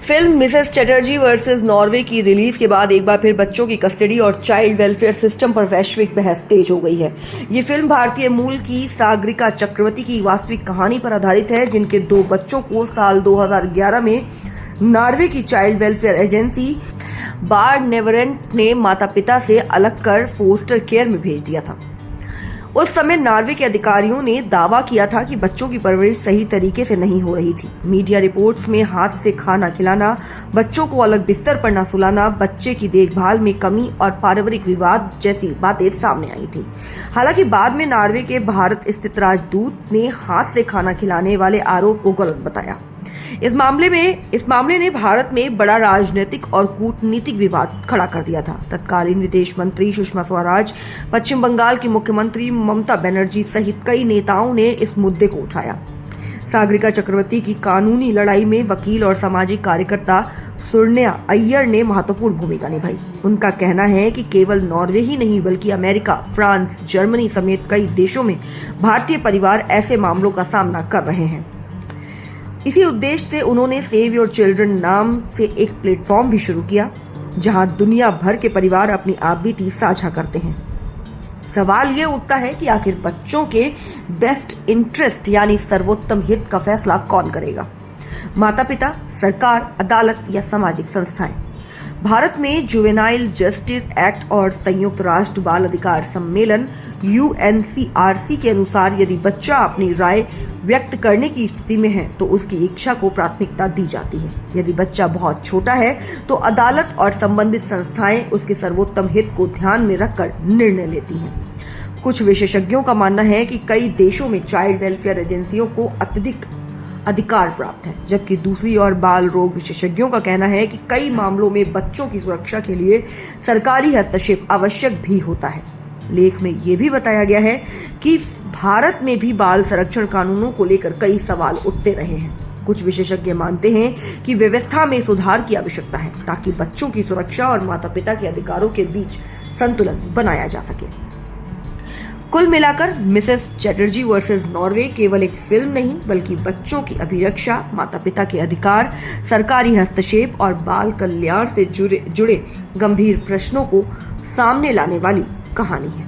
Film Mrs Chatterjee versus Norway की release के बाद एक बार फिर बच्चों की कस्टडी और चाइल्ड वेलफेयर सिस्टम पर वैश्विक बहस तेज हो गई है। ये फिल्म भारतीय मूल की सागरिका चक्रवर्ती की वास्तविक कहानी पर आधारित है, जिनके 2 बच्चों को साल 2011 में नॉर्वे की चाइल्ड वेलफेयर एजेंसी बार्नेवरेंट ने माता पिता से अलग कर फोस्टर केयर में भेज दिया था। उस समय नॉर्वे के अधिकारियों ने दावा किया था कि बच्चों की परवरिश सही तरीके से नहीं हो रही थी। मीडिया रिपोर्ट्स में हाथ से खाना खिलाना, बच्चों को अलग बिस्तर पर न सुलाना, बच्चे की देखभाल में कमी और पारिवारिक विवाद जैसी बातें सामने आई थी। हालांकि बाद में नॉर्वे के भारत स्थित राजदूत ने हाथ से खाना खिलाने वाले आरोप को गलत बताया। इस मामले ने भारत में बड़ा राजनीतिक और कूटनीतिक विवाद खड़ा कर दिया था। तत्कालीन विदेश मंत्री सुषमा स्वराज, पश्चिम बंगाल की मुख्यमंत्री ममता बनर्जी सहित कई नेताओं ने इस मुद्दे को उठाया। सागरिका चक्रवर्ती की कानूनी लड़ाई में वकील और सामाजिक कार्यकर्ता सुरन्या अय्यर ने महत्वपूर्ण भूमिका निभाई। उनका कहना है कि केवल नॉर्वे ही नहीं बल्कि अमेरिका, फ्रांस, जर्मनी समेत कई देशों में भारतीय परिवार ऐसे मामलों का सामना कर रहे हैं। इसी उद्देश्य से उन्होंने सेव योर चिल्ड्रन नाम से एक प्लेटफॉर्म भी शुरू किया, जहां दुनिया भर के परिवार अपनी आपबीती साझा करते हैं। सवाल ये उठता है कि आखिर बच्चों के बेस्ट इंटरेस्ट यानी सर्वोत्तम हित का फैसला कौन करेगा? माता पिता, सरकार, अदालत या सामाजिक संस्थाएं? भारत में जुवेनाइल जस्टिस एक्ट और संयुक्त राष्ट्र बाल अधिकार सम्मेलन UNCRC के अनुसार यदि बच्चा अपनी राय व्यक्त करने की स्थिति में है तो उसकी इच्छा को प्राथमिकता दी जाती है। यदि बच्चा बहुत छोटा है तो अदालत और संबंधित संस्थाएं उसके सर्वोत्तम हित को ध्यान में रखकर निर्णय लेती हैं। कुछ विशेषज्ञों का मानना है कि कई देशों में चाइल्ड वेलफेयर एजेंसियों को अत्यधिक अधिकार प्राप्त है, जबकि दूसरी ओर बाल रोग विशेषज्ञों का कहना है कि कई मामलों में बच्चों की सुरक्षा के लिए सरकारी हस्तक्षेप आवश्यक भी होता है। लेख में यह भी बताया गया है कि भारत में भी बाल संरक्षण कानूनों को लेकर कई सवाल उठते रहे हैं। कुछ विशेषज्ञ मानते हैं कि व्यवस्था में सुधार की आवश्यकता है ताकि बच्चों की सुरक्षा और माता पिता के अधिकारों के बीच संतुलन बनाया जा सके। कुल मिलाकर मिसेस चटर्जी वर्सेस नॉर्वे केवल एक फिल्म नहीं बल्कि बच्चों की अभिरक्षा, माता पिता के अधिकार, सरकारी हस्तक्षेप और बाल कल्याण से जुड़े गंभीर प्रश्नों को सामने लाने वाली कहानी है।